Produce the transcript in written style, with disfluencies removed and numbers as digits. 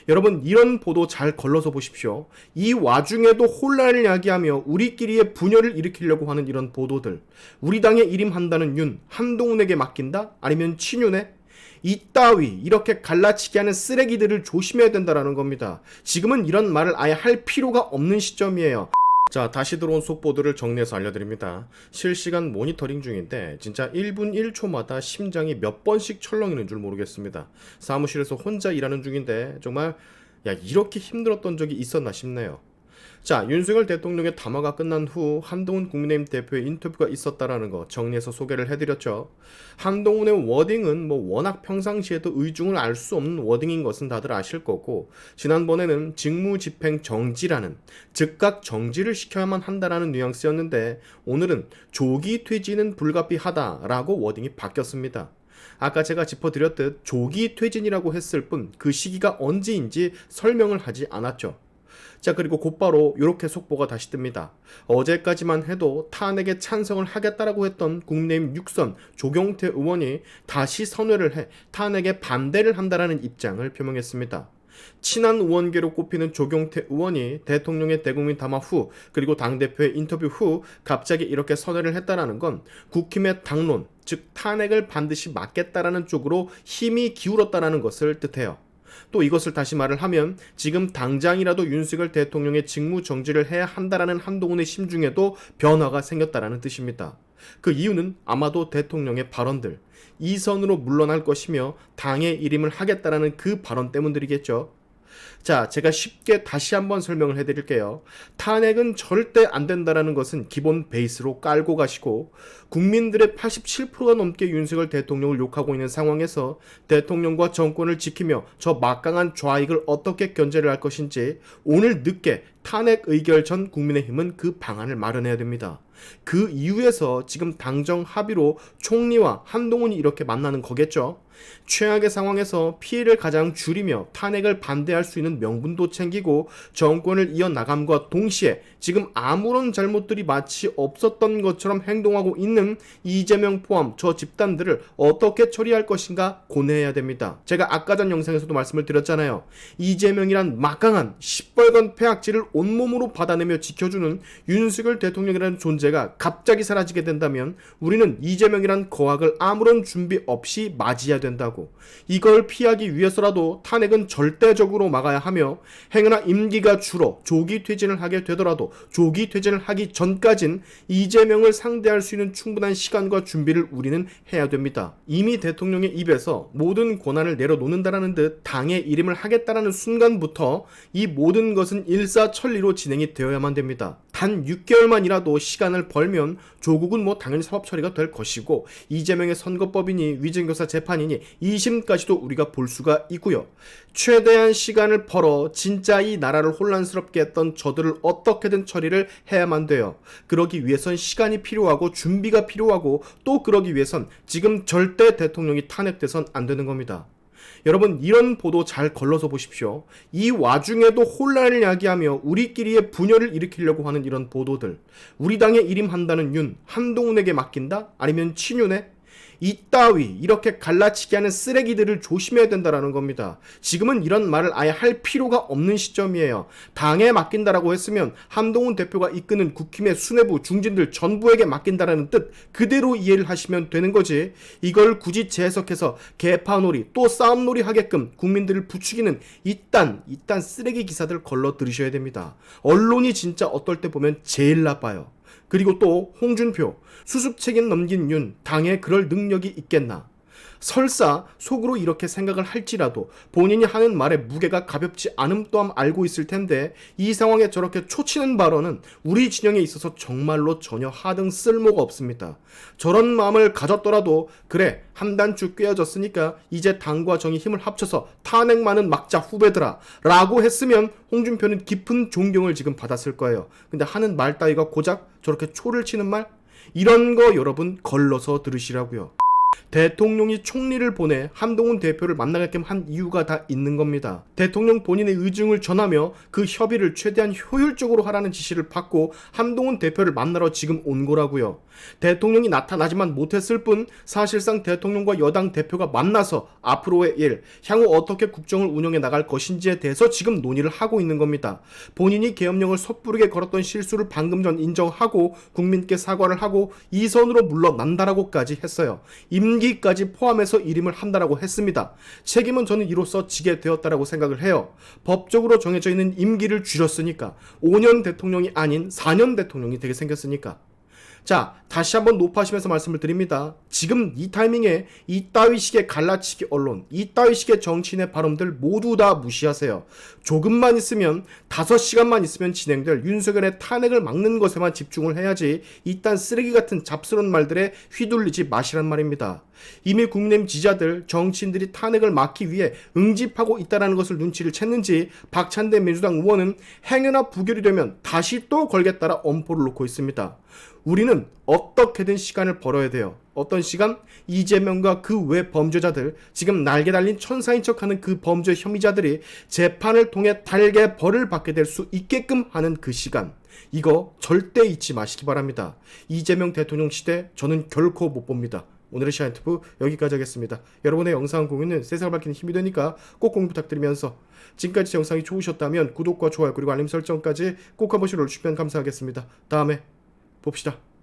여러분 이런 보도 잘 걸러서 보십시오. 이 와중에도 혼란을 야기하며 우리끼리의 분열을 일으키려고 하는 이런 보도들. 우리 당에 일임한다는 윤, 한동훈에게 맡긴다? 아니면 친윤에? 이따위 이렇게 갈라치기 하는 쓰레기들을 조심해야 된다는 겁니다. 지금은 이런 말을 아예 할 필요가 없는 시점이에요. 자, 다시 들어온 속보들을 정리해서 알려드립니다. 실시간 모니터링 중인데 진짜 1분 1초마다 심장이 몇 번씩 철렁이는 줄 모르겠습니다. 사무실에서 혼자 일하는 중인데 정말 이렇게 힘들었던 적이 있었나 싶네요. 자, 윤석열 대통령의 담화가 끝난 후 한동훈 국민의힘 대표의 인터뷰가 있었다라는 거 정리해서 소개를 해드렸죠. 한동훈의 워딩은 워낙 평상시에도 의중을 알 수 없는 워딩인 것은 다들 아실 거고, 지난번에는 직무집행 정지라는, 즉각 정지를 시켜야만 한다라는 뉘앙스였는데 오늘은 조기 퇴진은 불가피하다라고 워딩이 바뀌었습니다. 아까 제가 짚어드렸듯 조기 퇴진이라고 했을 뿐 그 시기가 언제인지 설명을 하지 않았죠. 자, 그리고 곧바로 이렇게 속보가 다시 뜹니다. 어제까지만 해도 탄핵에 찬성을 하겠다라고 했던 국민의힘 6선 조경태 의원이 다시 선회를 해 탄핵에 반대를 한다라는 입장을 표명했습니다. 친한 의원계로 꼽히는 조경태 의원이 대통령의 대국민 담화 후 그리고 당대표의 인터뷰 후 갑자기 이렇게 선회를 했다라는 건 국힘의 당론, 즉 탄핵을 반드시 막겠다라는 쪽으로 힘이 기울었다라는 것을 뜻해요. 또 이것을 다시 말을 하면 지금 당장이라도 윤석열 대통령의 직무 정지를 해야 한다라는 한동훈의 심중에도 변화가 생겼다라는 뜻입니다. 그 이유는 아마도 대통령의 발언들, 이 선으로 물러날 것이며 당의 일임을 하겠다라는 그 발언 때문들이겠죠. 자, 제가 쉽게 다시 한번 설명을 해드릴게요. 탄핵은 절대 안 된다라는 것은 기본 베이스로 깔고 가시고, 국민들의 87%가 넘게 윤석열 대통령을 욕하고 있는 상황에서 대통령과 정권을 지키며 저 막강한 좌익을 어떻게 견제를 할 것인지 오늘 늦게 탄핵 의결 전 국민의힘은 그 방안을 마련해야 됩니다. 그 이유에서 지금 당정 합의로 총리와 한동훈이 이렇게 만나는 거겠죠. 최악의 상황에서 피해를 가장 줄이며 탄핵을 반대할 수 있는 명분도 챙기고 정권을 이어나감과 동시에 지금 아무런 잘못들이 마치 없었던 것처럼 행동하고 있는 이재명 포함 저 집단들을 어떻게 처리할 것인가 고뇌해야 됩니다. 제가 아까 전 영상에서도 말씀을 드렸잖아요. 이재명이란 막강한 시뻘건 폐악질을 온몸으로 받아내며 지켜주는 윤석열 대통령이라는 존재가 갑자기 사라지게 된다면 우리는 이재명이란 거악을 아무런 준비 없이 맞이해야 된다고. 이걸 피하기 위해서라도 탄핵은 절대적으로 막아야 하며, 행여나 임기가 줄어 조기 퇴진을 하게 되더라도 조기 퇴진을 하기 전까진 이재명을 상대할 수 있는 충분한 시간과 준비를 우리는 해야 됩니다. 이미 대통령의 입에서 모든 권한을 내려놓는다라는 듯 당의 일임을 하겠다라는 순간부터 이 모든 것은 일사천리로 진행이 되어야만 됩니다. 단 6개월만이라도 시간을 벌면 조국은 당연히 사법 처리가 될 것이고, 이재명의 선거법이니 위증교사 재판이니 2심까지도 우리가 볼 수가 있고요. 최대한 시간을 벌어 진짜 이 나라를 혼란스럽게 했던 저들을 어떻게든 처리를 해야만 돼요. 그러기 위해선 시간이 필요하고 준비가 필요하고, 또 그러기 위해선 지금 절대 대통령이 탄핵돼선 안 되는 겁니다. 여러분 이런 보도 잘 걸러서 보십시오. 이 와중에도 혼란을 야기하며 우리끼리의 분열을 일으키려고 하는 이런 보도들. 우리 당에 일임한다는 윤, 한동훈에게 맡긴다? 아니면 친윤에? 이따위 이렇게 갈라치기 하는 쓰레기들을 조심해야 된다는 겁니다. 지금은 이런 말을 아예 할 필요가 없는 시점이에요. 당에 맡긴다라고 했으면 한동훈 대표가 이끄는 국힘의 수뇌부 중진들 전부에게 맡긴다라는 뜻 그대로 이해를 하시면 되는 거지, 이걸 굳이 재해석해서 개파놀이 또 싸움놀이 하게끔 국민들을 부추기는 이딴 쓰레기 기사들 걸러 들으셔야 됩니다. 언론이 진짜 어떨 때 보면 제일 나빠요. 그리고 또 홍준표, 수습 책임 넘긴 윤, 당에 그럴 능력이 있겠나? 설사 속으로 이렇게 생각을 할지라도 본인이 하는 말의 무게가 가볍지 않음 또한 알고 있을 텐데, 이 상황에 저렇게 초치는 발언은 우리 진영에 있어서 정말로 전혀 하등 쓸모가 없습니다. 저런 마음을 가졌더라도 그래, 한 단추 꿰어졌으니까 이제 당과 정이 힘을 합쳐서 탄핵만은 막자 후배들아 라고 했으면 홍준표는 깊은 존경을 지금 받았을 거예요. 근데 하는 말 따위가 고작 저렇게 초를 치는 말? 이런 거 여러분 걸러서 들으시라고요. 대통령이 총리를 보내 한동훈 대표를 만나게끔 한 이유가 다 있는 겁니다. 대통령 본인의 의중을 전하며 그 협의를 최대한 효율적으로 하라는 지시를 받고 한동훈 대표를 만나러 지금 온 거라고요. 대통령이 나타나지만 못했을 뿐 사실상 대통령과 여당 대표가 만나서 앞으로의 일, 향후 어떻게 국정을 운영해 나갈 것인지에 대해서 지금 논의를 하고 있는 겁니다. 본인이 계엄령을 섣부르게 걸었던 실수를 방금 전 인정하고 국민께 사과를 하고 이 선으로 물러난다라고까지 했어요. 임기까지 포함해서 일임을 한다라고 했습니다. 책임은 저는 이로써 지게 되었다라고 생각을 해요. 법적으로 정해져 있는 임기를 줄였으니까 5년 대통령이 아닌 4년 대통령이 되게 생겼으니까. 자, 다시 한번 높아시면서 말씀을 드립니다. 지금 이 타이밍에 이따위식의 갈라치기 언론, 이따위식의 정치인의 발언들 모두 다 무시하세요. 조금만 있으면 5시간만 있으면 진행될 윤석열의 탄핵을 막는 것에만 집중을 해야지 이딴 쓰레기 같은 잡스러운 말들에 휘둘리지 마시란 말입니다. 이미 국민의힘 지지자들, 정치인들이 탄핵을 막기 위해 응집하고 있다는 것을 눈치를 챘는지 박찬대 민주당 의원은 행여나 부결이 되면 다시 또 걸겠다라 엄포를 놓고 있습니다. 우리는 어떻게든 시간을 벌어야 돼요. 어떤 시간? 이재명과 그 외 범죄자들, 지금 날개 달린 천사인 척하는 그 범죄 혐의자들이 재판을 통해 달게 벌을 받게 될 수 있게끔 하는 그 시간. 이거 절대 잊지 마시기 바랍니다. 이재명 대통령 시대 저는 결코 못 봅니다. 오늘의 시간투브 여기까지 하겠습니다. 여러분의 영상 공유는 세상을 밝히는 힘이 되니까 꼭 공유 부탁드리면서 지금까지 제 영상이 좋으셨다면 구독과 좋아요 그리고 알림 설정까지 꼭 한 번씩 눌러주시면 감사하겠습니다. 다음에 봅시다.